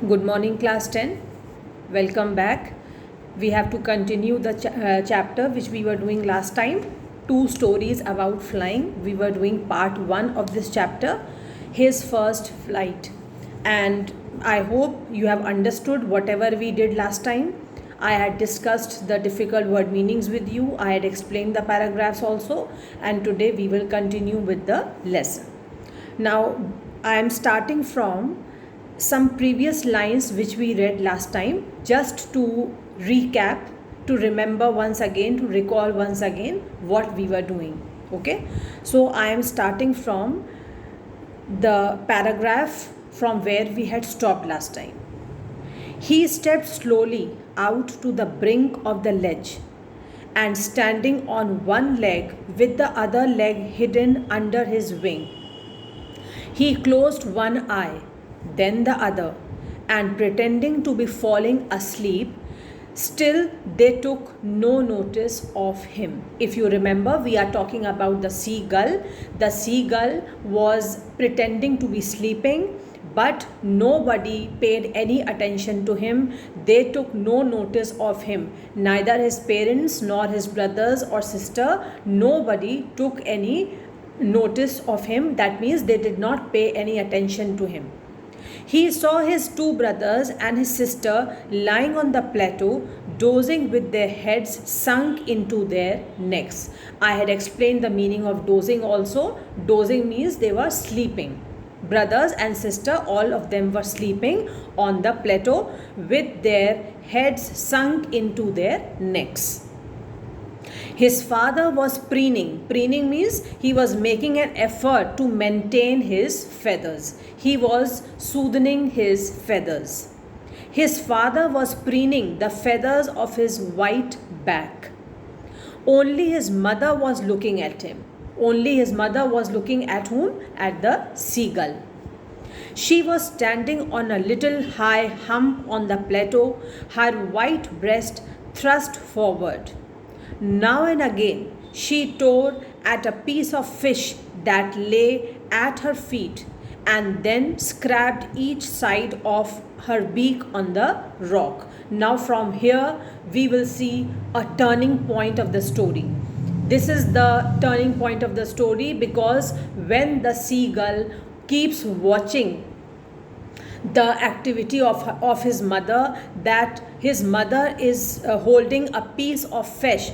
Good morning, class 10. Welcome back. We have to continue the chapter which we were doing last time. Two stories about flying. We were doing part 1 of this chapter, his first flight. And I hope you have understood whatever we did last time. I had discussed the difficult word meanings with you. I had explained the paragraphs also. And today we will continue with the lesson. Now, I am starting from some previous lines which we read last time, just to recap, to remember once again, to recall once again what we were doing. Okay, so I am starting from the paragraph from where we had stopped last time. He stepped slowly out to the brink of the ledge, and standing on one leg with the other leg hidden under his wing, he closed one eye, then the other, and pretending to be falling asleep, still they took no notice of him. If you remember, we are talking about the seagull. The seagull was pretending to be sleeping, but nobody paid any attention to him. They took no notice of him. Neither his parents nor his brothers or sister, nobody took any notice of him. That means they did not pay any attention to him. He saw his two brothers and his sister lying on the plateau, dozing with their heads sunk into their necks. I had explained the meaning of dozing also. Dozing means they were sleeping. Brothers and sister, all of them were sleeping on the plateau with their heads sunk into their necks. His father was preening. Preening means he was making an effort to maintain his feathers. He was soothing his feathers. His father was preening the feathers of his white back. Only his mother was looking at him. Only his mother was looking at whom? At the seagull. She was standing on a little high hump on the plateau, her white breast thrust forward. Now and again, she tore at a piece of fish that lay at her feet and then scraped each side of her beak on the rock. Now, from here, we will see a turning point of the story. This is the turning point of the story because when the seagull keeps watching the activity of his mother, that his mother is holding a piece of fish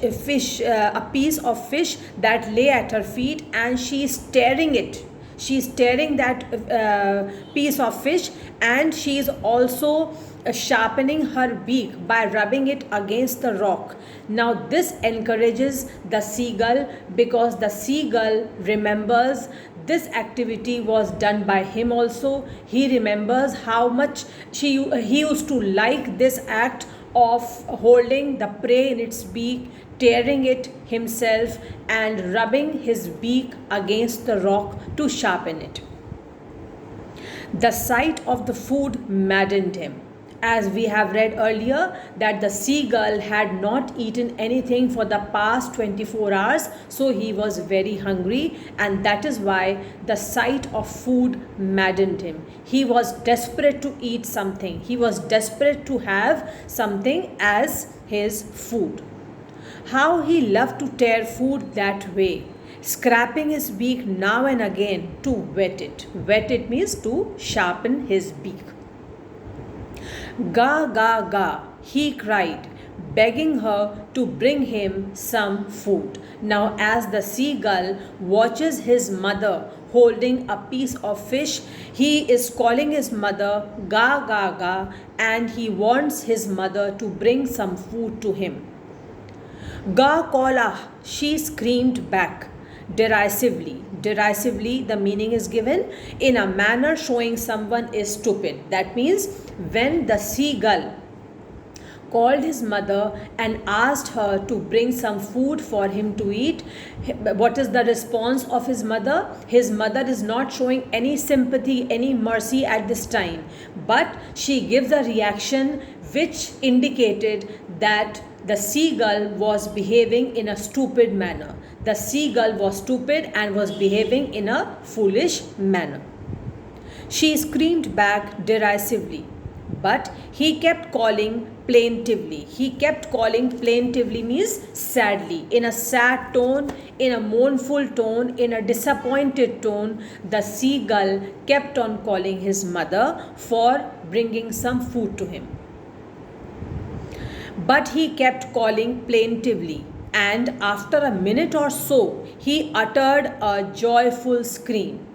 that lay at her feet, and she is tearing it. She is tearing that piece of fish, and she is also sharpening her beak by rubbing it against the rock. Now this encourages the seagull because the seagull remembers this activity was done by him also. He remembers how much he used to like this act of holding the prey in its beak, tearing it himself and rubbing his beak against the rock to sharpen it. The sight of the food maddened him. As we have read earlier, that the seagull had not eaten anything for the past 24 hours, so he was very hungry, and that is why the sight of food maddened him. He was desperate to eat something. He was desperate to have something as his food. How he loved to tear food that way, scraping his beak now and again to wet it. Wet it means to sharpen his beak. Ga, ga, ga, he cried, begging her to bring him some food. Now, as the seagull watches his mother holding a piece of fish, he is calling his mother ga, ga, ga, and he wants his mother to bring some food to him. Ga kola, she screamed back. Derisively. Derisively, the meaning is given in a manner showing someone is stupid. That means when the seagull called his mother and asked her to bring some food for him to eat, what is the response of his mother? His mother is not showing any sympathy, any mercy at this time, but she gives a reaction which indicated that the seagull was behaving in a stupid manner. The seagull was stupid and was behaving in a foolish manner. She screamed back derisively. But he kept calling plaintively. He kept calling plaintively means sadly, in a sad tone, in a mournful tone, in a disappointed tone. The seagull kept on calling his mother for bringing some food to him. But he kept calling plaintively, and after a minute or so, he uttered a joyful scream.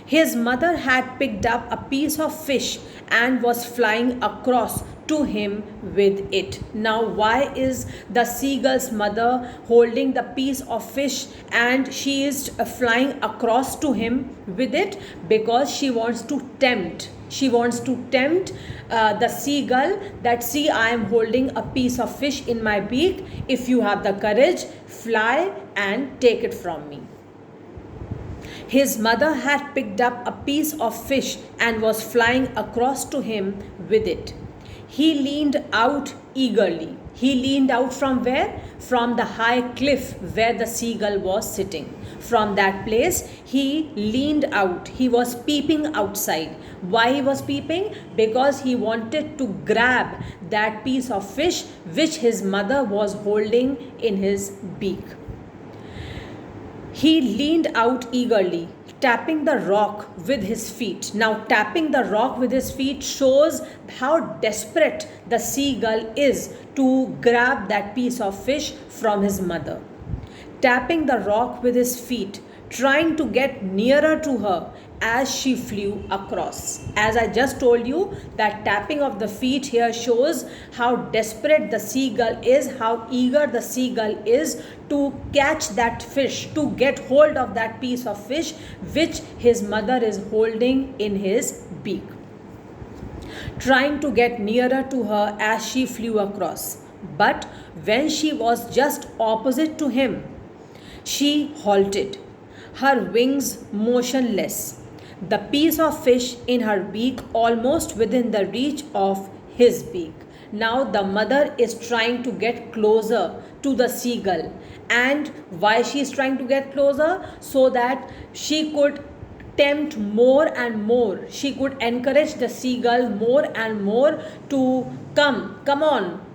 His mother had picked up a piece of fish and was flying across to him with it. Now, why is the seagull's mother holding the piece of fish and she is flying across to him with it? Because she wants to tempt. She wants to tempt the seagull that, see, I am holding a piece of fish in my beak. If you have the courage, fly and take it from me. His mother had picked up a piece of fish and was flying across to him with it. He leaned out eagerly. He leaned out from where? From the high cliff where the seagull was sitting. From that place, he leaned out. He was peeping outside. Why he was peeping? Because he wanted to grab that piece of fish which his mother was holding in his beak. He leaned out eagerly, tapping the rock with his feet. Now, tapping the rock with his feet shows how desperate the seagull is to grab that piece of fish from his mother. Tapping the rock with his feet, trying to get nearer to her as she flew across. As I just told you, that tapping of the feet here shows how desperate the seagull is, how eager the seagull is to catch that fish, to get hold of that piece of fish which his mother is holding in his beak. Trying to get nearer to her as she flew across. But when she was just opposite to him, she halted, her wings motionless, the piece of fish in her beak almost within the reach of his beak. Now the mother is trying to get closer to the seagull. And why she is trying to get closer? So that she could tempt more and more. She could encourage the seagull more and more to come on.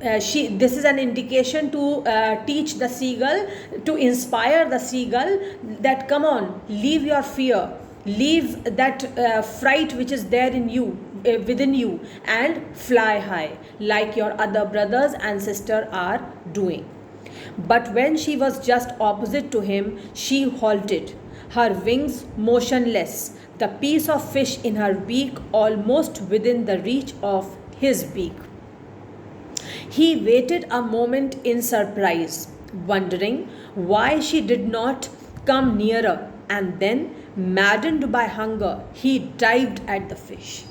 This is an indication to teach the seagull, to inspire the seagull that, come on, leave your fear, leave that fright which is there in you, within you, and fly high like your other brothers and sister are doing. But when she was just opposite to him, she halted, her wings motionless, the piece of fish in her beak almost within the reach of his beak. He waited a moment in surprise, wondering why she did not come nearer, and then, maddened by hunger, he dived at the fish.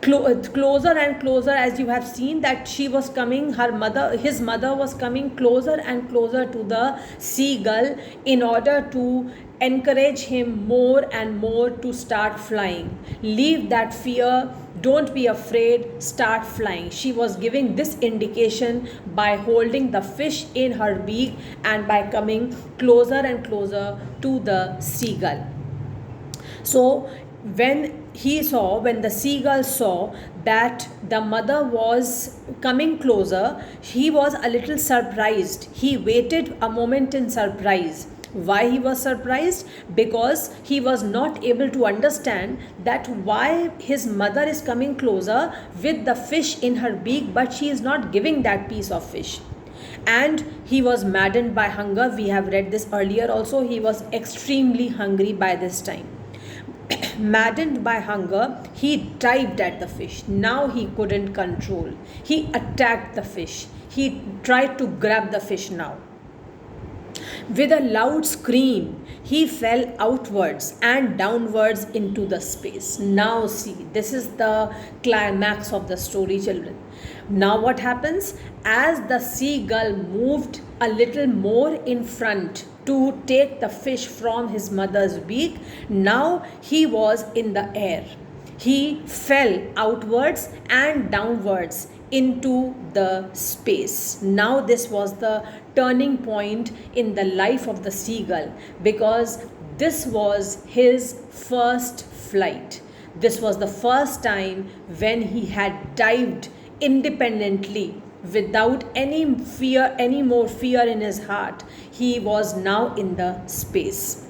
Closer and closer, as you have seen that she was coming, his mother was coming closer and closer to the seagull in order to encourage him more and more to start flying. Leave that fear, don't be afraid, start flying. She was giving this indication by holding the fish in her beak and by coming closer and closer to the seagull. So when the seagull saw that the mother was coming closer, he was a little surprised. He waited a moment in surprise. Why he was surprised? Because he was not able to understand that why his mother is coming closer with the fish in her beak, but she is not giving that piece of fish. And he was maddened by hunger. We have read this earlier also. He was extremely hungry by this time. Maddened by hunger, he dived at the fish. Now he couldn't control. He attacked the fish. He tried to grab the fish now. With a loud scream, he fell outwards and downwards into the space. Now see, this is the climax of the story, children. Now what happens? As the seagull moved a little more in front to take the fish from his mother's beak, now he was in the air. He fell outwards and downwards into the space. Now this was the turning point in the life of the seagull, because this was his first flight. This was the first time when he had dived independently without any fear, any more fear in his heart. He was now in the space.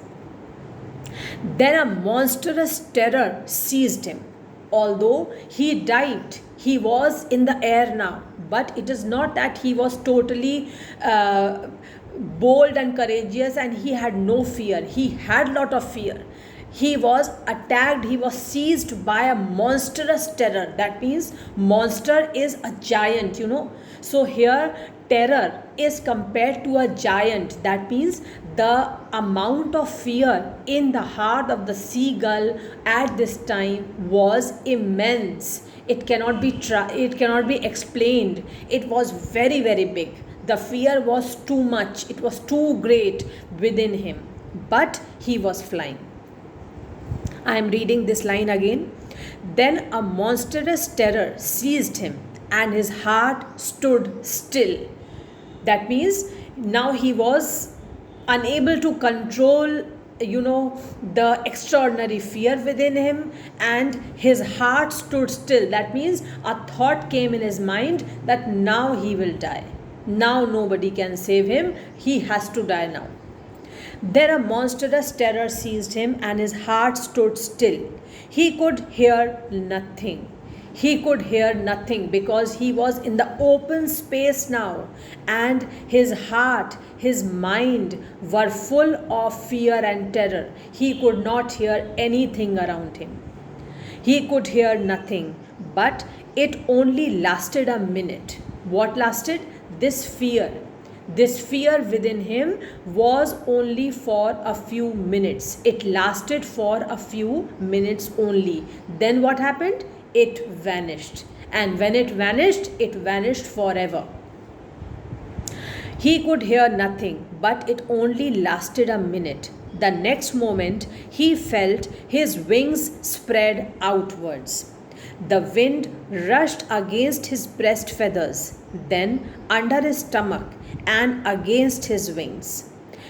Then a monstrous terror seized him. Although he dived, he was in the air now. But it is not that he was totally bold and courageous and he had no fear. He had lot of fear. He was attacked, he was seized by a monstrous terror. That means monster is a giant, So here terror is compared to a giant. That means the amount of fear in the heart of the seagull at this time was immense. It cannot be explained. It was very, very big. The fear was too much. It was too great within him. But he was flying. I am reading this line again. Then a monstrous terror seized him and his heart stood still. That means now he was unable to control the extraordinary fear within him, and his heart stood still. That means a thought came in his mind that now he will die. Now nobody can save him. He has to die now. Then a monstrous terror seized him and his heart stood still. He could hear nothing. He could hear nothing because he was in the open space now, and his heart, his mind were full of fear and terror. He could not hear anything around him. He could hear nothing, but it only lasted a minute. What lasted? This fear. This fear within him was only for a few minutes. It lasted for a few minutes only. Then what happened? It vanished. And when it vanished forever. He could hear nothing, but it only lasted a minute. The next moment, he felt his wings spread outwards. The wind rushed against his breast feathers, then under his stomach and against his wings.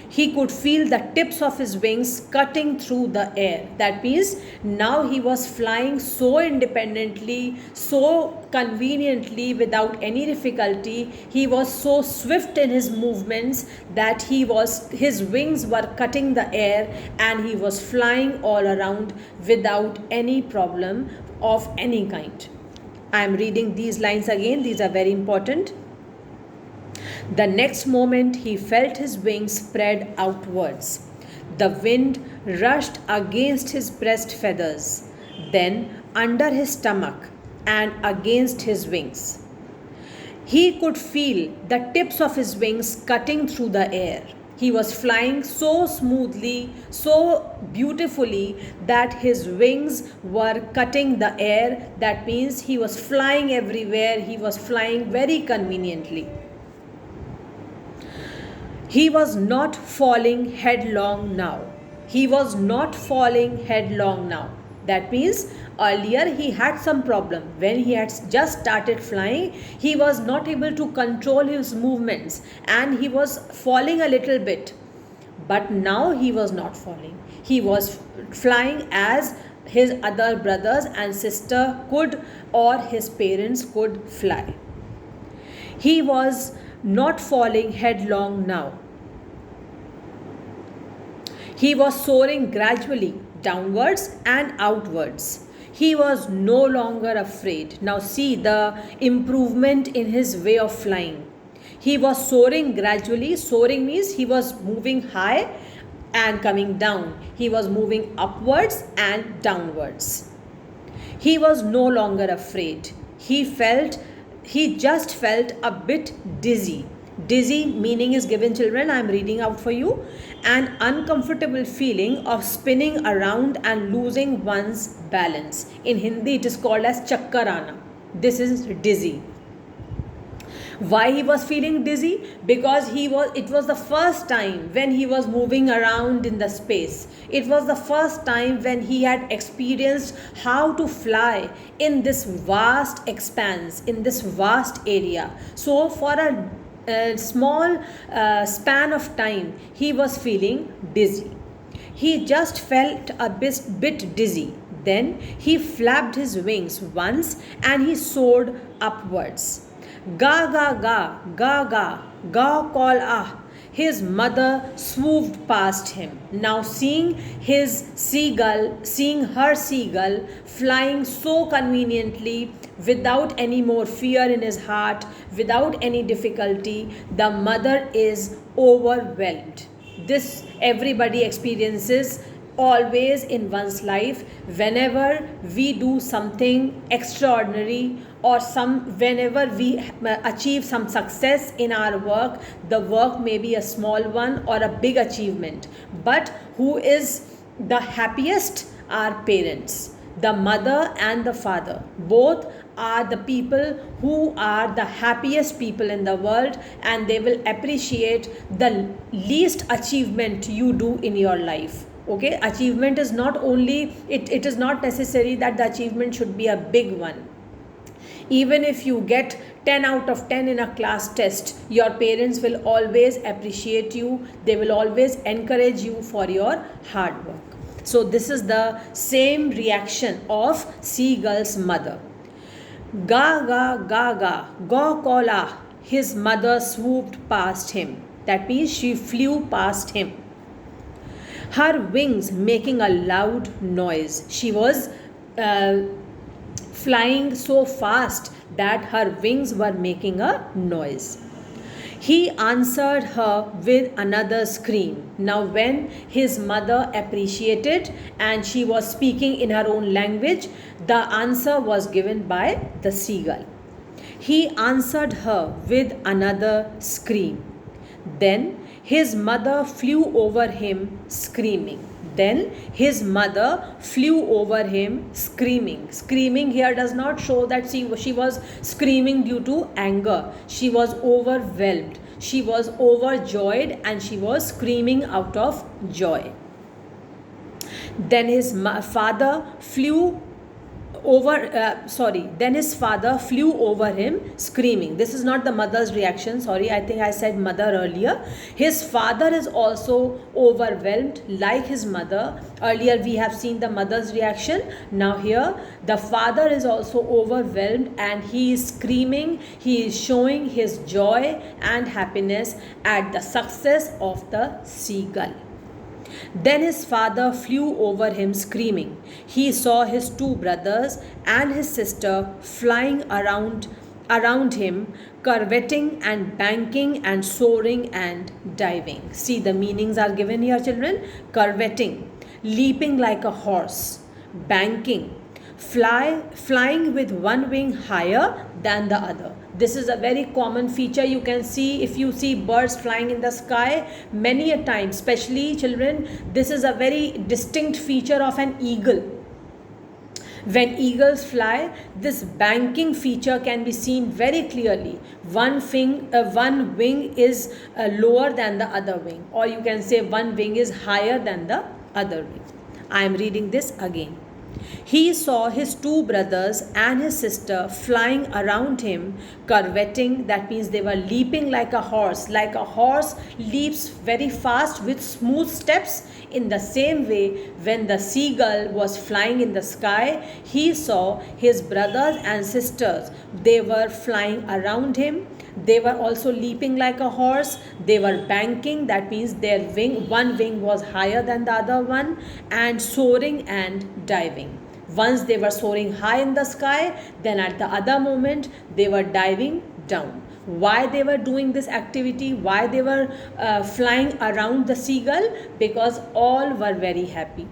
He could feel the tips of his wings cutting through the air. That means now he was flying so independently, so conveniently, without any difficulty. He was so swift in his movements that his wings were cutting the air and he was flying all around without any problem of any kind. I am reading these lines again. These are very important. The next moment he felt his wings spread outwards. The wind rushed against his breast feathers, then under his stomach and against his wings. He could feel the tips of his wings cutting through the air. He was flying so smoothly, so beautifully that his wings were cutting the air. That means he was flying everywhere. He was flying very conveniently. He was not falling headlong now. He was not falling headlong now. That means earlier he had some problem. When he had just started flying, he was not able to control his movements and he was falling a little bit. But now he was not falling. He was flying as his other brothers and sister could, or his parents could fly. He was not falling headlong now. He was soaring gradually downwards and outwards. He was no longer afraid. Now see the improvement in his way of flying. He was soaring gradually. Soaring means he was moving high and coming down. He was moving upwards and downwards. He was no longer afraid. He just felt a bit dizzy. Dizzy meaning is given, children. I am reading out for you. An uncomfortable feeling of spinning around and losing one's balance. In Hindi it is called as chakkar aana. This is dizzy. Why he was feeling dizzy? Because it was the first time when he was moving around in the space. It was the first time when he had experienced how to fly in this vast expanse, in this vast area. So for a small span of time, he was feeling dizzy. He just felt a bit dizzy. Then he flapped his wings once and he soared upwards. Ga ga ga, ga ga, ga call ah. His mother swooped past him. Now seeing her seagull flying so conveniently, without any more fear in his heart, without any difficulty, the mother is overwhelmed. This everybody experiences always in one's life. Whenever we do something extraordinary, or whenever we achieve some success in our work, the work may be a small one or a big achievement, but who is the happiest? Our parents, the mother and the father, both are the people who are the happiest people in the world, and they will appreciate the least achievement you do in your life. Okay, achievement is not only, it is not necessary that the achievement should be a big one. Even if you get 10 out of 10 in a class test, your parents will always appreciate you. They will always encourage you for your hard work. So this is the same reaction of seagull's mother. Ga ga ga ga, ga kola. His mother swooped past him. That means she flew past him. Her wings making a loud noise. She was flying so fast that her wings were making a noise. He answered her with another scream. Now when his mother appreciated and she was speaking in her own language, the answer was given by the seagull. He answered her with another scream. Then his mother flew over him screaming. Then his mother flew over him screaming. Screaming here does not show that she was screaming due to anger. She was overwhelmed. She was overjoyed and she was screaming out of joy. Then his father flew over him screaming. This is not the mother's reaction. Sorry, I think I said mother earlier. His father is also overwhelmed like his mother. Earlier we have seen the mother's reaction. Now here the father is also overwhelmed and he is screaming. He is showing his joy and happiness at the success of the seagull. Then his father flew over him screaming. He saw his two brothers and his sister flying around him, curveting and banking and soaring and diving. See, the meanings are given here, children. Curveting, leaping like a horse. Banking, flying with one wing higher than the other. This is a very common feature you can see if you see birds flying in the sky many a time, especially children. This is a very distinct feature of an eagle. When eagles fly, this banking feature can be seen very clearly. One wing is lower than the other wing, or you can say one wing is higher than the other wing. I am reading this again. He saw his two brothers and his sister flying around him, curveting. That means they were leaping like a horse. Like a horse leaps very fast with smooth steps. In the same way, when the seagull was flying in the sky, he saw his brothers and sisters. They were flying around him. They were also leaping like a horse. They were banking. That means one wing was higher than the other one, and soaring and diving. Once they were soaring high in the sky, then at the other moment they were diving down. Why they were doing this activity? Why they were flying around the seagull? Because all were very happy.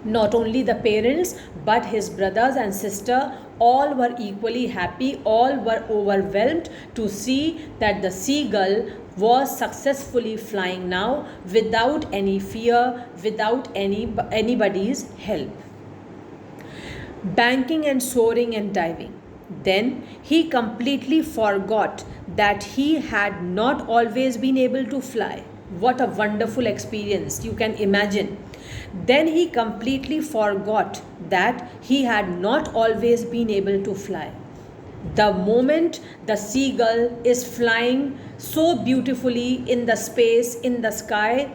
Not only the parents, but his brothers and sister, all were equally happy. All were overwhelmed to see that the seagull was successfully flying now without any fear, without anybody's help. Banking and soaring and diving. Then he completely forgot that he had not always been able to fly. What a wonderful experience, you can imagine. Then he completely forgot that he had not always been able to fly. The moment the seagull is flying so beautifully in the space, in the sky,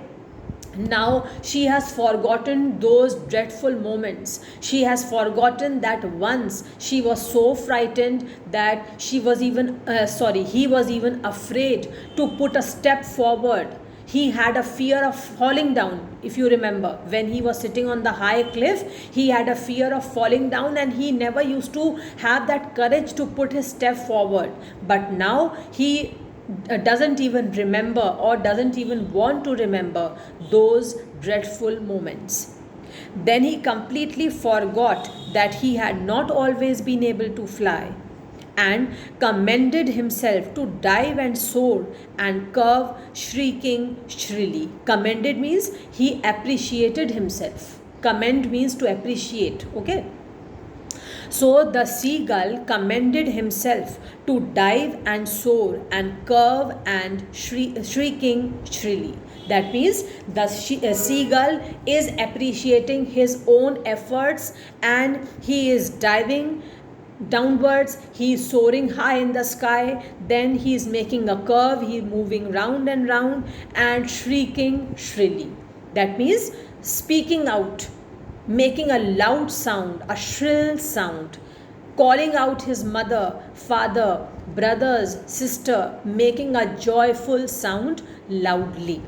Now she has forgotten those dreadful moments. She has forgotten that once she was so frightened that he was even afraid to put a step forward. He had a fear of falling down. If you remember, when he was sitting on the high cliff, he had a fear of falling down and he never used to have that courage to put his step forward. But now he doesn't even remember or doesn't even want to remember those dreadful moments. Then he completely forgot that he had not always been able to fly and commended himself to dive and soar and curve, shrieking shrilly. Commended means he appreciated himself. Commend means to appreciate, okay? So the seagull commended himself to dive and soar and curve and shrieking shrilly. That means the seagull is appreciating his own efforts and he is diving downwards, he is soaring high in the sky, then he is making a curve, he is moving round and shrieking shrilly. That means speaking out, making a loud sound, a shrill sound, calling out his mother, father, brothers, sister, making a joyful sound loudly.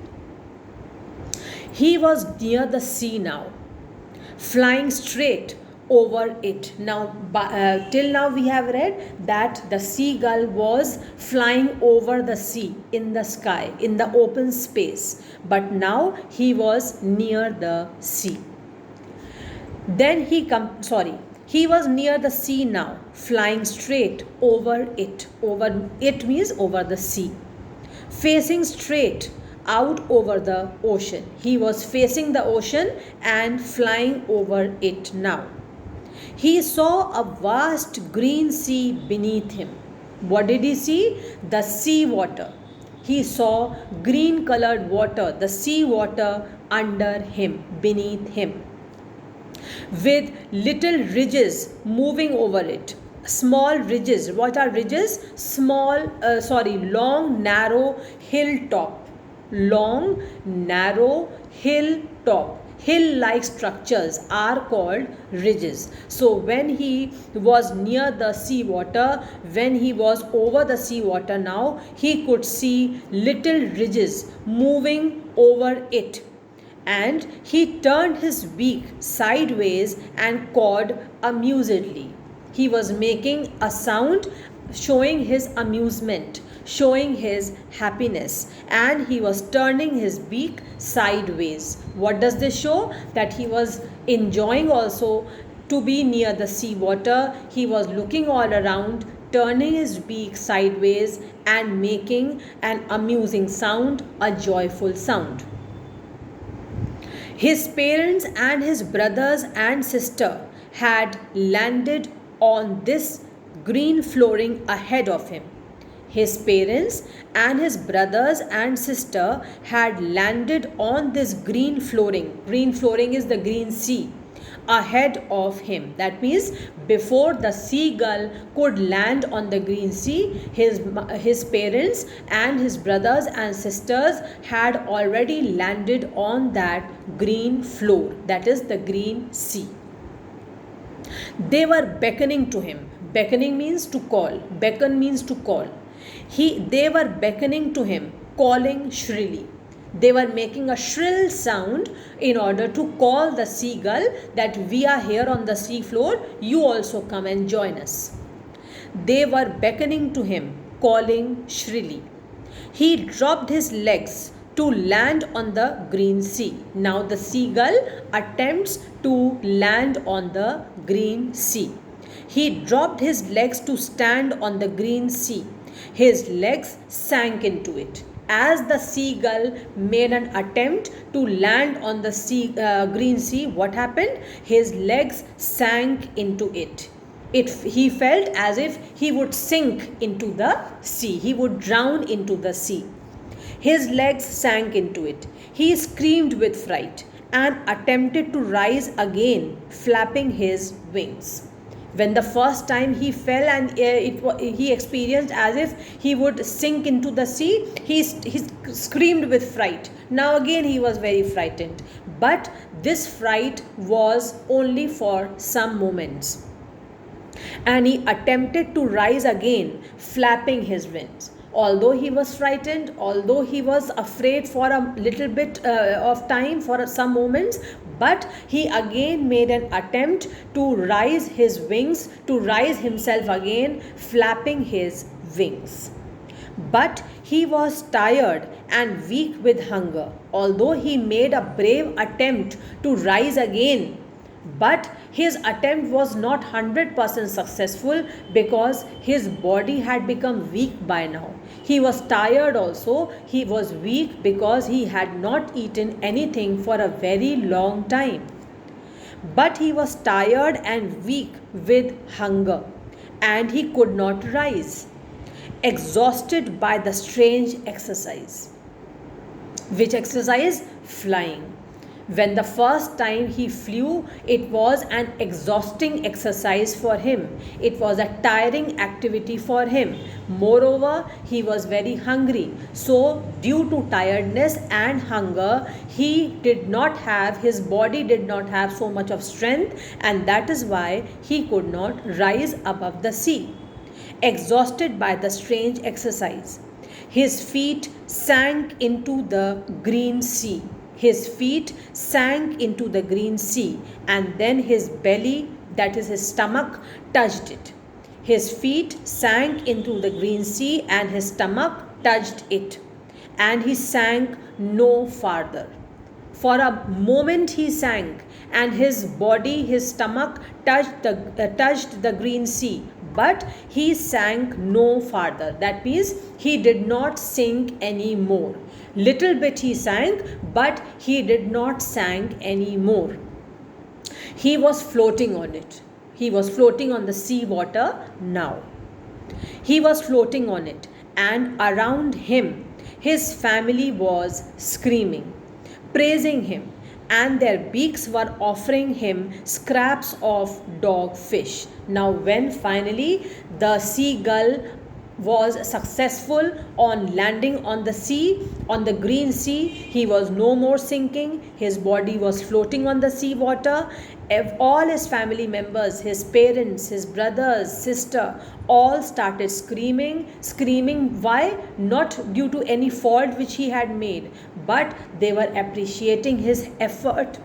He was near the sea now, flying straight over it. Now, till now we have read that the seagull was flying over the sea, in the sky, in the open space. But now he was near the sea. Then he was near the sea now, flying straight over it. Over it means over the sea. Facing straight out over the ocean. He was facing the ocean and flying over it now. He saw a vast green sea beneath him. What did he see? The sea water. He saw green colored water, the sea water under him, beneath him, with little ridges moving over it. Small ridges. What are ridges? Long, narrow hilltop. Long, narrow hilltop. Hill-like structures are called ridges. So when he was near the sea water, when he was over the sea water now, he could see little ridges moving over it. And he turned his beak sideways and cawed amusedly. He was making a sound showing his amusement, showing his happiness, and he was turning his beak sideways. What does this show? That he was enjoying also to be near the sea water. He was looking all around, turning his beak sideways and making an amusing sound, a joyful sound. His parents and his brothers and sister had landed on this green flooring ahead of him. His parents and his brothers and sister had landed on this green flooring. Green flooring is the green sea ahead of him. That means before the seagull could land on the green sea, his parents and his brothers and sisters had already landed on that green floor, that is the green sea. They were beckoning to him. Beckoning means to call. Beckon means to call. They were beckoning to him, calling shrilly. They were making a shrill sound in order to call the seagull that we are here on the sea floor, you also come and join us. They were beckoning to him, calling shrilly. He dropped his legs to land on the green sea. Now the seagull attempts to land on the green sea. He dropped his legs to stand on the green sea. His legs sank into it. As the seagull made an attempt to land on the green sea, what happened? His legs sank into it. He felt as if he would sink into the sea. He would drown into the sea. His legs sank into it. He screamed with fright and attempted to rise again, flapping his wings. When the first time he fell and he experienced as if he would sink into the sea, he screamed with fright. Now again he was very frightened. But this fright was only for some moments. And he attempted to rise again, flapping his wings. Although he was frightened, although he was afraid for a little bit of time, for some moments, but he again made an attempt to rise his wings, to rise himself again, flapping his wings. But he was tired and weak with hunger. Although he made a brave attempt to rise again, but his attempt was not 100% successful because his body had become weak by now. He was tired also. He was weak because he had not eaten anything for a very long time. But he was tired and weak with hunger, and he could not rise, exhausted by the strange exercise. Which exercise? Flying. When the first time he flew, it was an exhausting exercise for him. It was a tiring activity for him. Moreover, he was very hungry. So, due to tiredness and hunger, his body did not have so much of strength, and that is why he could not rise above the sea. Exhausted by the strange exercise, his feet sank into the green sea. His feet sank into the green sea, and then his belly, that is his stomach, touched it. His feet sank into the green sea and his stomach touched it, and he sank no farther. For a moment he sank, and his body, his stomach touched the green sea, but he sank no farther. That means he did not sink any more. Little bit he sank, but he did not sink any more. He was floating on it. He was floating on the sea water now. He was floating on it, and around him, his family was screaming, praising him, and their beaks were offering him scraps of dog fish. Now, when finally the seagull was successful on landing on the sea, on the green sea, he was no more sinking. His body was floating on the sea water. All his family members, his parents, his brothers, sister, all started screaming. Why? Not due to any fault which he had made, but they were appreciating his effort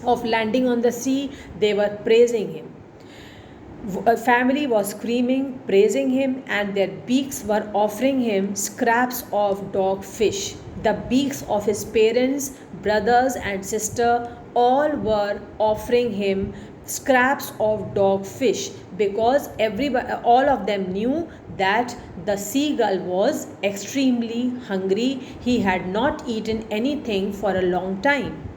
of landing on the sea. They were praising him. A family was screaming, praising him, and their beaks were offering him scraps of dog fish. The beaks of his parents, brothers, and sister all were offering him scraps of dog fish, because all of them knew that the seagull was extremely hungry. He had not eaten anything for a long time.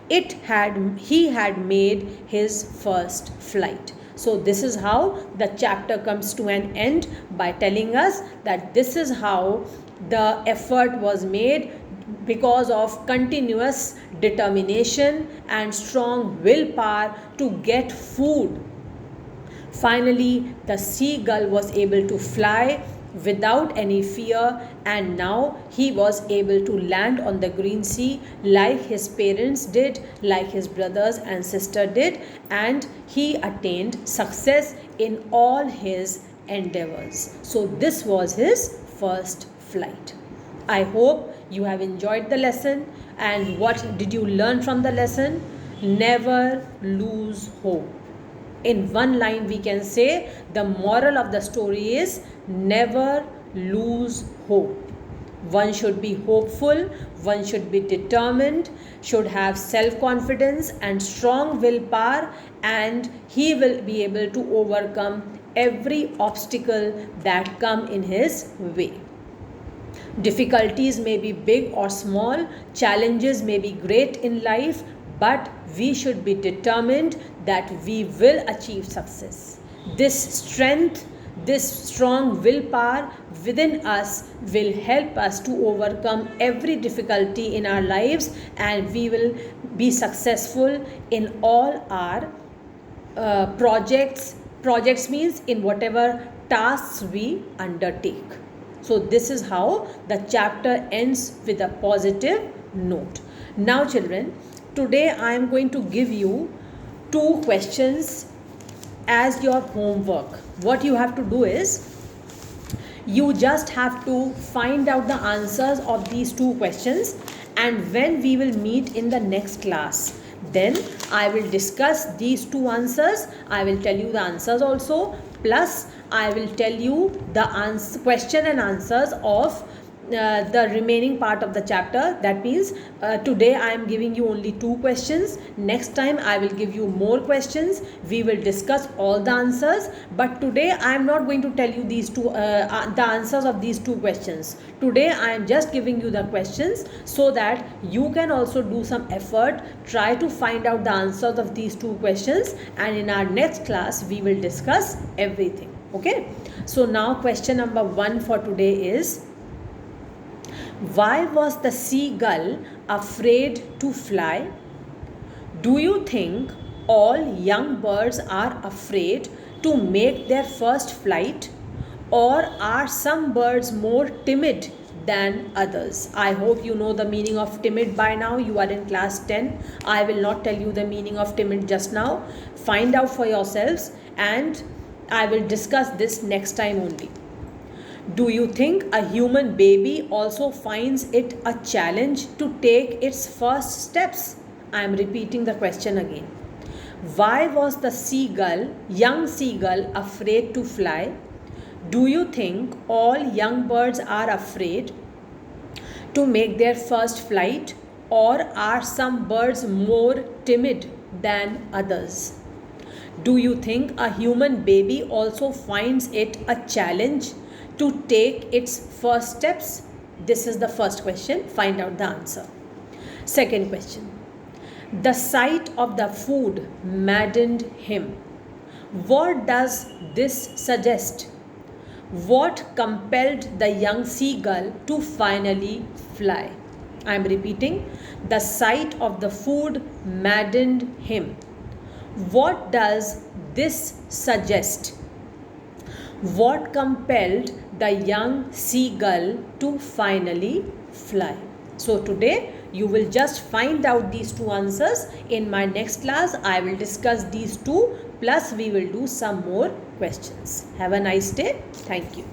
He had made his first flight. So this is how the chapter comes to an end, by telling us that this is how the effort was made because of continuous determination and strong willpower to get food. Finally, the seagull was able to fly without any fear, and now he was able to land on the green sea like his parents did, like his brothers and sister did, and he attained success in all his endeavors. So this was his first flight. I hope you have enjoyed the lesson. And what did you learn from the lesson? Never lose hope. In one line we can say the moral of the story is never lose hope. One should be hopeful, one should be determined, should have self-confidence and strong willpower, and he will be able to overcome every obstacle that come in his way. Difficulties may be big or small, challenges may be great in life, but we should be determined that we will achieve success. This strength, this strong willpower within us will help us to overcome every difficulty in our lives, and we will be successful in all our projects, Projects means in whatever tasks we undertake. So this is how the chapter ends with a positive note. Now children, today I am going to give you 2 questions as your homework. What you have to do is, you just have to find out the answers of these 2 questions, and when we will meet in the next class, then I will discuss these 2 answers. I will tell you the answers also, plus I will tell you the question and answers of the remaining part of the chapter. That means today I am giving you only 2 questions. Next time I will give you more questions. We will discuss all the answers. But today I am not going to tell you these the answers of these 2 questions. Today I am just giving you the questions so that you can also do some effort, try to find out the answers of these 2 questions, and in our next class we will discuss everything. Okay. So now question number 1 for today is, why was the seagull afraid to fly? Do you think all young birds are afraid to make their first flight, or are some birds more timid than others? I hope you know the meaning of timid by now. You are in class 10. I will not tell you the meaning of timid just now. Find out for yourselves, and I will discuss this next time only. Do you think a human baby also finds it a challenge to take its first steps? I am repeating the question again. Why was the young seagull, afraid to fly? Do you think all young birds are afraid to make their first flight, or are some birds more timid than others? Do you think a human baby also finds it a challenge to take its first steps? This is the first question. Find out the answer. Second question. The sight of the food maddened him. What does this suggest? What compelled the young seagull to finally fly? I am repeating. The sight of the food maddened him. What does this suggest? What compelled the young seagull to finally fly? So today you will just find out these 2 answers. In my next class I will discuss these 2, plus we will do some more questions. Have a nice day. Thank you.